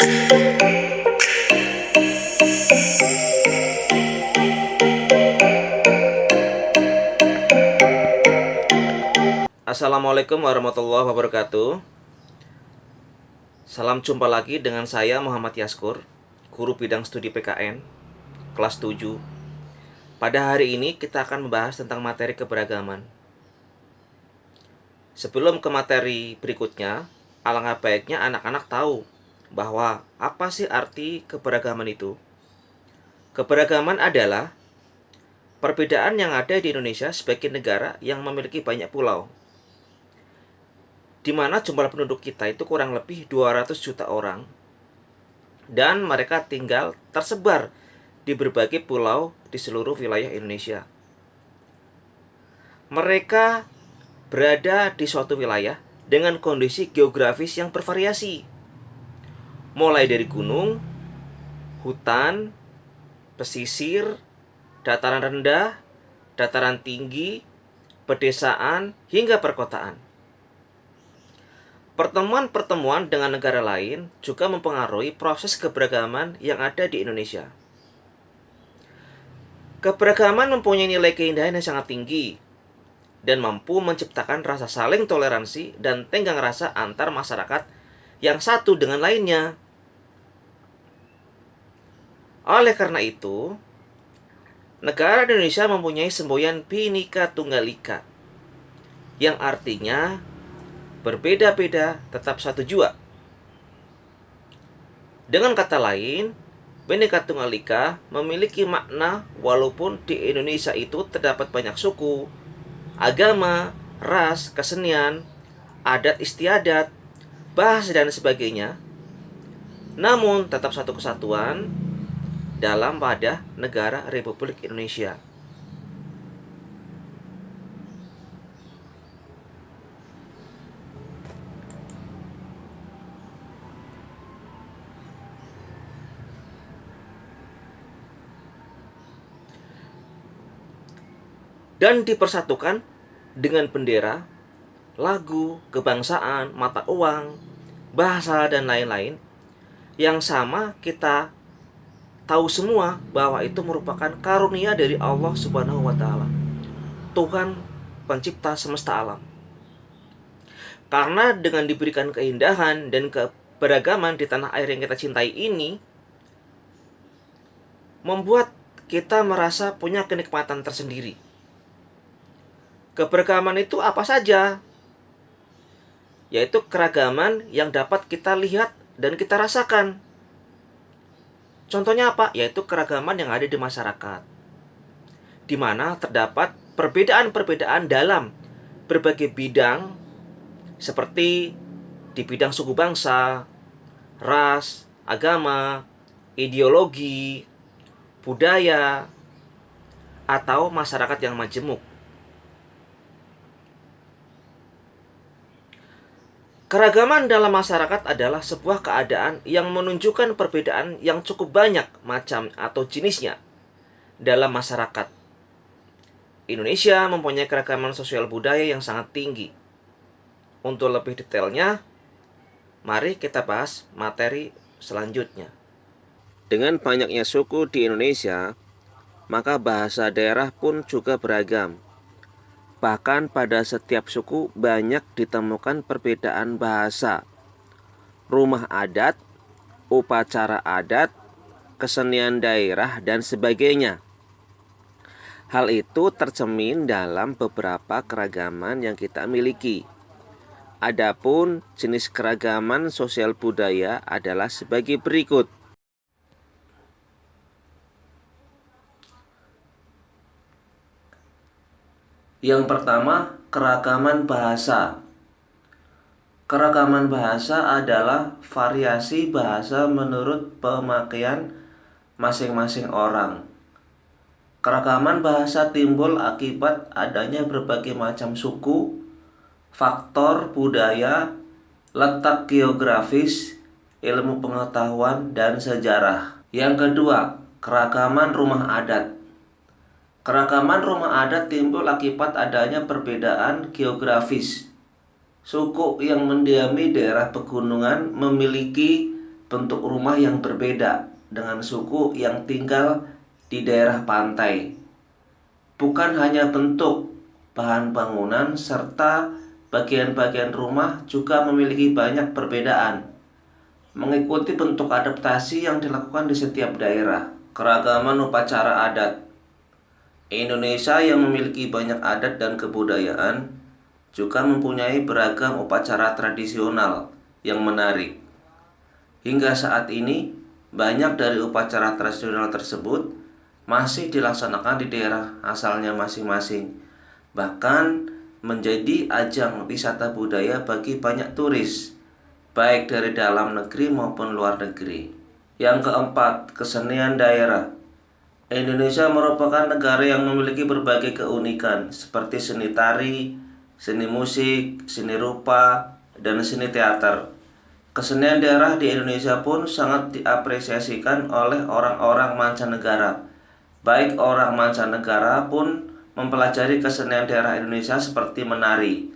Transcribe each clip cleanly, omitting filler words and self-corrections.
Assalamualaikum warahmatullahi wabarakatuh. Salam jumpa lagi dengan saya Muhammad Yaskur, guru bidang studi PKN kelas 7. Pada hari ini kita akan membahas tentang materi keberagaman. Sebelum ke materi berikutnya, alangkah baiknya anak-anak tahu bahwa apa sih arti keberagaman itu. Keberagaman adalah perbedaan yang ada di Indonesia sebagai negara yang memiliki banyak pulau, di mana jumlah penduduk kita itu kurang lebih 200 juta orang, dan mereka tinggal tersebar di berbagai pulau di seluruh wilayah Indonesia. Mereka berada di suatu wilayah dengan kondisi geografis yang bervariasi, mulai dari gunung, hutan, pesisir, dataran rendah, dataran tinggi, pedesaan, hingga perkotaan. Pertemuan-pertemuan dengan negara lain juga mempengaruhi proses keberagaman yang ada di Indonesia. Keberagaman mempunyai nilai keindahan yang sangat tinggi dan mampu menciptakan rasa saling toleransi dan tenggang rasa antar masyarakat yang satu dengan lainnya. Oleh karena itu, negara Indonesia mempunyai semboyan Bhinneka Tunggal Ika, yang artinya berbeda-beda tetap satu jua. Dengan kata lain, Bhinneka Tunggal Ika memiliki makna walaupun di Indonesia itu terdapat banyak suku, agama, ras, kesenian, adat istiadat, bahasa dan sebagainya, namun tetap satu kesatuan dalam wadah negara Republik Indonesia. Dan dipersatukan dengan bendera, lagu, kebangsaan, mata uang, bahasa, dan lain-lain yang sama. Kita tahu semua bahwa itu merupakan karunia dari Allah Subhanahu wa Ta'ala, Tuhan pencipta semesta alam. Karena dengan diberikan keindahan dan keberagaman di tanah air yang kita cintai ini, membuat kita merasa punya kenikmatan tersendiri. Keberagaman itu apa saja? Yaitu keragaman yang dapat kita lihat dan kita rasakan. Contohnya apa? Yaitu keragaman yang ada di masyarakat, di mana terdapat perbedaan-perbedaan dalam berbagai bidang, seperti di bidang suku bangsa, ras, agama, ideologi, budaya, atau masyarakat yang majemuk. Keragaman dalam masyarakat adalah sebuah keadaan yang menunjukkan perbedaan yang cukup banyak macam atau jenisnya dalam masyarakat. Indonesia mempunyai keragaman sosial budaya yang sangat tinggi. Untuk lebih detailnya, mari kita bahas materi selanjutnya. Dengan banyaknya suku di Indonesia, maka bahasa daerah pun juga beragam. Bahkan pada setiap suku banyak ditemukan perbedaan bahasa, rumah adat, upacara adat, kesenian daerah, dan sebagainya. Hal itu tercermin dalam beberapa keragaman yang kita miliki. Adapun jenis keragaman sosial budaya adalah sebagai berikut. Yang pertama, keragaman bahasa. Keragaman bahasa adalah variasi bahasa menurut pemakaian masing-masing orang. Keragaman bahasa timbul akibat adanya berbagai macam suku, faktor budaya, letak geografis, ilmu pengetahuan, dan sejarah. Yang kedua, keragaman rumah adat. Keragaman rumah adat timbul akibat adanya perbedaan geografis. Suku yang mendiami daerah pegunungan memiliki bentuk rumah yang berbeda dengan suku yang tinggal di daerah pantai. Bukan hanya bentuk, bahan bangunan serta bagian-bagian rumah juga memiliki banyak perbedaan, mengikuti bentuk adaptasi yang dilakukan di setiap daerah. Keragaman upacara adat Indonesia yang memiliki banyak adat dan kebudayaan juga mempunyai beragam upacara tradisional yang menarik. Hingga saat ini, banyak dari upacara tradisional tersebut masih dilaksanakan di daerah asalnya masing-masing, bahkan menjadi ajang wisata budaya bagi banyak turis, baik dari dalam negeri maupun luar negeri. Yang keempat, kesenian daerah. Indonesia merupakan negara yang memiliki berbagai keunikan seperti seni tari, seni musik, seni rupa, dan seni teater. Kesenian daerah di Indonesia pun sangat diapresiasikan oleh orang-orang mancanegara. Baik orang mancanegara pun mempelajari kesenian daerah Indonesia seperti menari,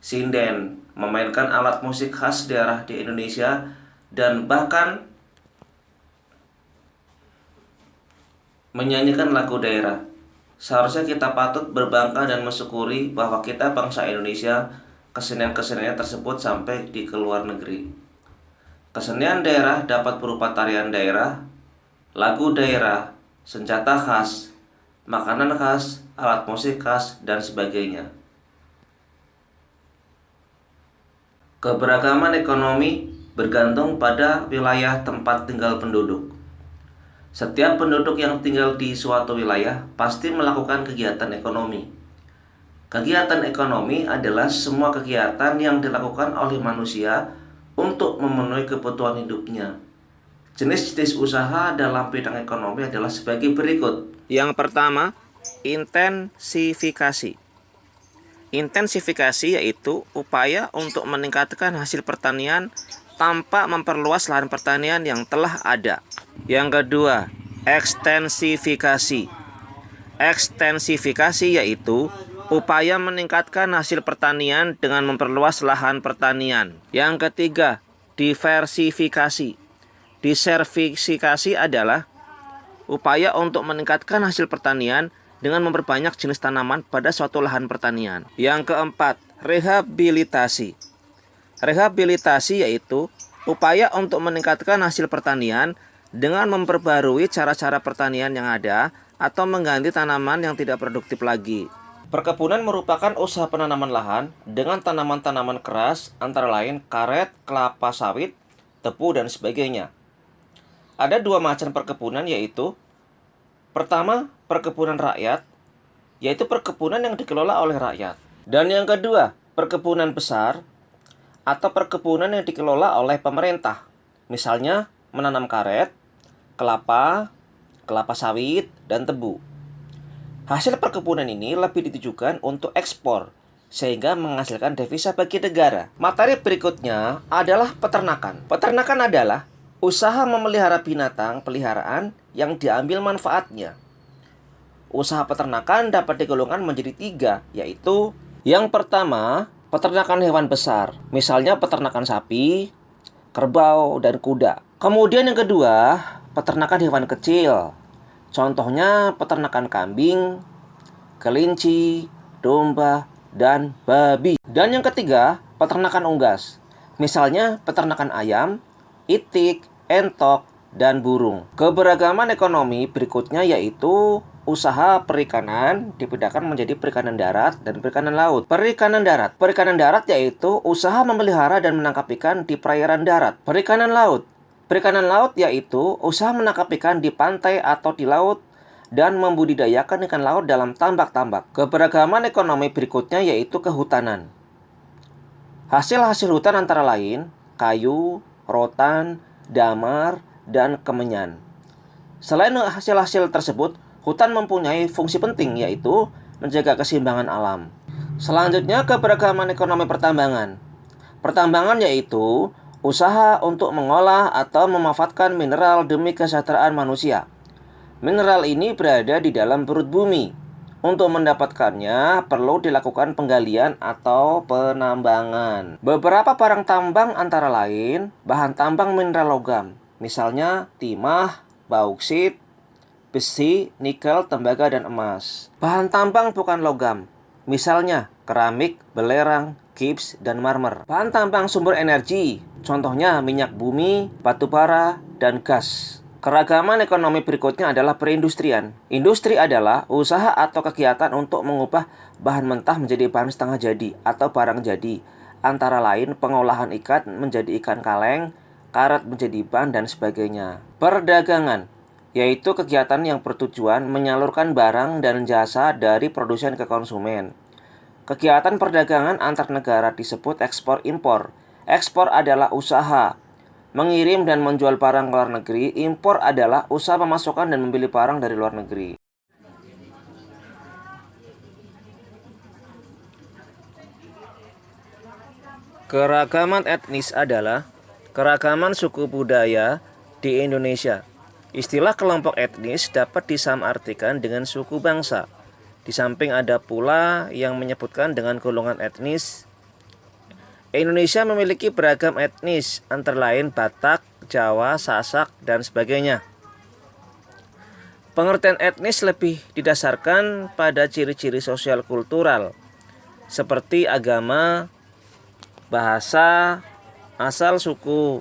sinden, memainkan alat musik khas daerah di Indonesia, dan bahkan menyanyikan lagu daerah. Seharusnya kita patut berbangga dan mensyukuri bahwa kita bangsa Indonesia, kesenian-kesenian tersebut sampai di luar negeri. Kesenian daerah dapat berupa tarian daerah, lagu daerah, senjata khas, makanan khas, alat musik khas, dan sebagainya. Keberagaman ekonomi bergantung pada wilayah tempat tinggal penduduk. Setiap penduduk yang tinggal di suatu wilayah pasti melakukan kegiatan ekonomi. Kegiatan ekonomi adalah semua kegiatan yang dilakukan oleh manusia untuk memenuhi kebutuhan hidupnya. Jenis-jenis usaha dalam bidang ekonomi adalah sebagai berikut. Yang pertama, intensifikasi. Intensifikasi yaitu upaya untuk meningkatkan hasil pertanian tanpa memperluas lahan pertanian yang telah ada. Yang kedua, ekstensifikasi. Ekstensifikasi yaitu upaya meningkatkan hasil pertanian dengan memperluas lahan pertanian. Yang ketiga, diversifikasi. Diversifikasi adalah upaya untuk meningkatkan hasil pertanian dengan memperbanyak jenis tanaman pada suatu lahan pertanian. Yang keempat, rehabilitasi. Rehabilitasi yaitu upaya untuk meningkatkan hasil pertanian dengan memperbarui cara-cara pertanian yang ada atau mengganti tanaman yang tidak produktif lagi. Perkebunan merupakan usaha penanaman lahan dengan tanaman-tanaman keras antara lain karet, kelapa sawit, tebu, dan sebagainya. Ada dua macam perkebunan yaitu pertama, perkebunan rakyat, yaitu perkebunan yang dikelola oleh rakyat. Dan yang kedua, perkebunan besar atau perkebunan yang dikelola oleh pemerintah. Misalnya menanam karet, kelapa sawit, dan tebu. Hasil perkebunan ini lebih ditujukan untuk ekspor, sehingga menghasilkan devisa bagi negara. Materi berikutnya adalah peternakan. Peternakan adalah usaha memelihara binatang peliharaan yang diambil manfaatnya. Usaha peternakan dapat digolongkan menjadi 3, yaitu yang pertama, peternakan hewan besar, misalnya peternakan sapi, kerbau, dan kuda. Kemudian yang kedua, peternakan hewan kecil, contohnya peternakan kambing, kelinci, domba, dan babi. Dan yang ketiga, peternakan unggas, misalnya peternakan ayam, itik, entok, dan burung. Keberagaman ekonomi berikutnya yaitu usaha perikanan dibedakan menjadi perikanan darat dan perikanan laut. Perikanan darat. Perikanan darat yaitu usaha memelihara dan menangkap ikan di perairan darat. Perikanan laut. Perikanan laut yaitu usaha menangkap ikan di pantai atau di laut dan membudidayakan ikan laut dalam tambak-tambak. Keberagaman ekonomi berikutnya yaitu kehutanan. Hasil-hasil hutan antara lain kayu, rotan, damar, dan kemenyan. Selain hasil-hasil tersebut, hutan mempunyai fungsi penting yaitu menjaga keseimbangan alam. Selanjutnya, keberagaman ekonomi pertambangan. Pertambangan yaitu usaha untuk mengolah atau memanfaatkan mineral demi kesejahteraan manusia. Mineral ini berada di dalam perut bumi. Untuk mendapatkannya, perlu dilakukan penggalian atau penambangan. Beberapa barang tambang antara lain bahan tambang mineral logam, misalnya timah, bauksit, besi, nikel, tembaga, dan emas. Bahan tambang bukan logam, misalnya keramik, belerang, gips, dan marmer. Bahan tambang sumber energi, contohnya minyak bumi, batu bara, dan gas. Keragaman ekonomi berikutnya adalah perindustrian. Industri adalah usaha atau kegiatan untuk mengubah bahan mentah menjadi bahan setengah jadi atau barang jadi. Antara lain pengolahan ikan menjadi ikan kaleng, karet menjadi ban, dan sebagainya. Perdagangan, yaitu kegiatan yang bertujuan menyalurkan barang dan jasa dari produsen ke konsumen. Kegiatan perdagangan antar negara disebut ekspor-impor. Ekspor adalah usaha mengirim dan menjual barang ke luar negeri. Impor adalah usaha memasukkan dan membeli barang dari luar negeri. Keragaman etnis adalah keragaman suku budaya di Indonesia. Istilah kelompok etnis dapat disamartikan dengan suku bangsa. Di samping ada pula yang menyebutkan dengan golongan etnis. Indonesia memiliki beragam etnis, antara lain Batak, Jawa, Sasak, dan sebagainya. Pengertian etnis lebih didasarkan pada ciri-ciri sosial kultural, seperti agama, bahasa, asal suku,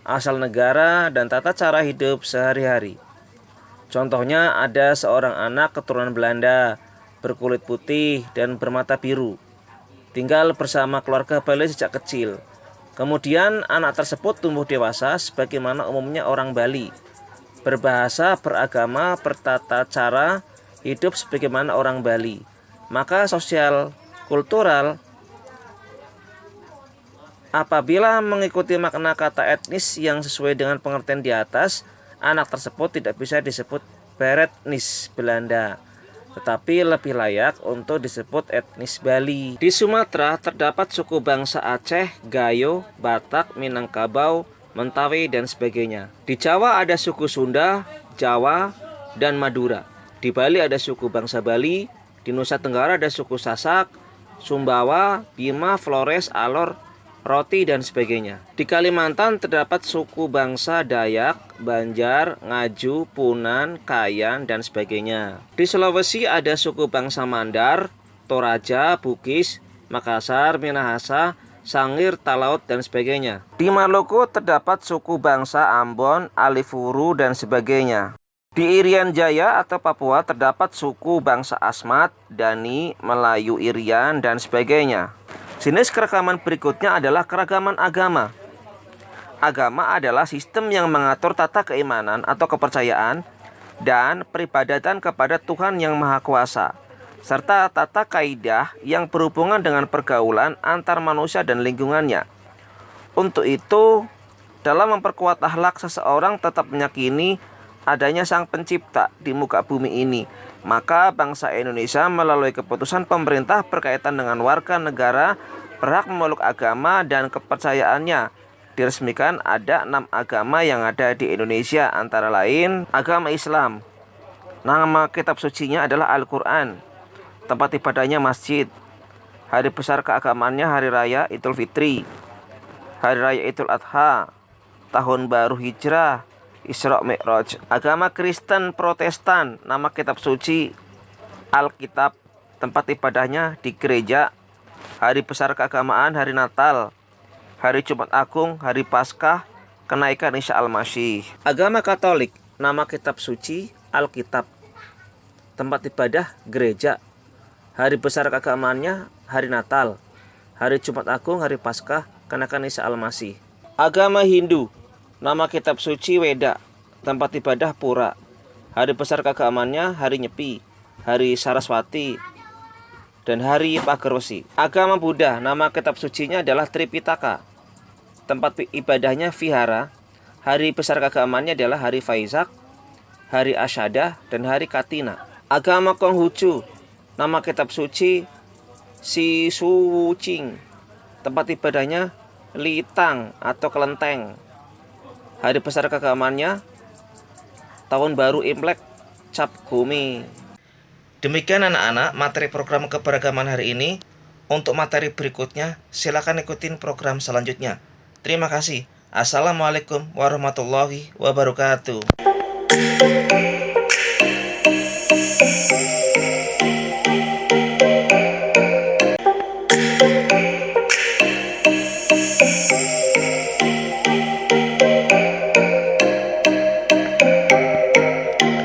asal negara, dan tata cara hidup sehari-hari. Contohnya ada seorang anak keturunan Belanda, berkulit putih dan bermata biru, tinggal bersama keluarga Bali sejak kecil. Kemudian anak tersebut tumbuh dewasa sebagaimana umumnya orang Bali, berbahasa, beragama, bertata cara hidup sebagaimana orang Bali. Maka sosial kultural apabila mengikuti makna kata etnis yang sesuai dengan pengertian di atas, anak tersebut tidak bisa disebut beretnis Belanda, tetapi lebih layak untuk disebut etnis Bali. Di Sumatera terdapat suku bangsa Aceh, Gayo, Batak, Minangkabau, Mentawai, dan sebagainya. Di Jawa ada suku Sunda, Jawa, dan Madura. Di Bali ada suku bangsa Bali. Di Nusa Tenggara ada suku Sasak, Sumbawa, Bima, Flores, Alor, Roti, dan sebagainya. Di Kalimantan terdapat suku bangsa Dayak, Banjar, Ngaju, Punan, Kayan, dan sebagainya. Di Sulawesi ada suku bangsa Mandar, Toraja, Bugis, Makassar, Minahasa, Sangir, Talaut, dan sebagainya. Di Maluku terdapat suku bangsa Ambon, Alifuru, dan sebagainya. Di Irian Jaya atau Papua terdapat suku bangsa Asmat, Dani, Melayu Irian, dan sebagainya. Jenis keragaman berikutnya adalah keragaman agama. Agama adalah sistem yang mengatur tata keimanan atau kepercayaan dan peribadatan kepada Tuhan yang Maha Kuasa, serta tata kaidah yang berhubungan dengan pergaulan antar manusia dan lingkungannya. Untuk itu, dalam memperkuat akhlak seseorang tetap meyakini adanya Sang Pencipta di muka bumi ini. Maka bangsa Indonesia melalui keputusan pemerintah berkaitan dengan warga negara berhak memeluk agama dan kepercayaannya. Diresmikan ada 6 agama yang ada di Indonesia, antara lain agama Islam. Nama kitab sucinya adalah Al-Quran. Tempat ibadahnya masjid. Hari besar keagamaannya hari raya Idul Fitri, hari raya Idul Adha, tahun baru Hijrah, Isra Mi'raj. Agama Kristen Protestan, nama kitab suci Alkitab. Tempat ibadahnya di gereja. Hari besar keagamaan hari Natal, hari Jumat Agung, hari Paskah, kenaikan Isa Al-Masih. Agama Katolik, nama kitab suci Alkitab. Tempat ibadah gereja. Hari besar keagamaannya hari Natal, hari Jumat Agung, hari Paskah, kenaikan Isa Al-Masih. Agama Hindu, nama kitab suci Weda. Tempat ibadah pura. Hari besar keagamaannya hari Nyepi, hari Saraswati, dan hari Pagerwesi. Agama Buddha, nama kitab sucinya adalah Tripitaka. Tempat ibadahnya vihara. Hari besar keagamaannya adalah hari Vaisak, hari Asyada, dan hari Katina. Agama Konghucu, nama kitab suci Sisuwuching. Tempat ibadahnya Litang atau Kelenteng. Hari besar keagamaannya tahun baru Imlek, Cap Gome. Demikian anak-anak materi program keberagaman hari ini. Untuk materi berikutnya, silakan ikutin program selanjutnya. Terima kasih. Assalamualaikum warahmatullahi wabarakatuh.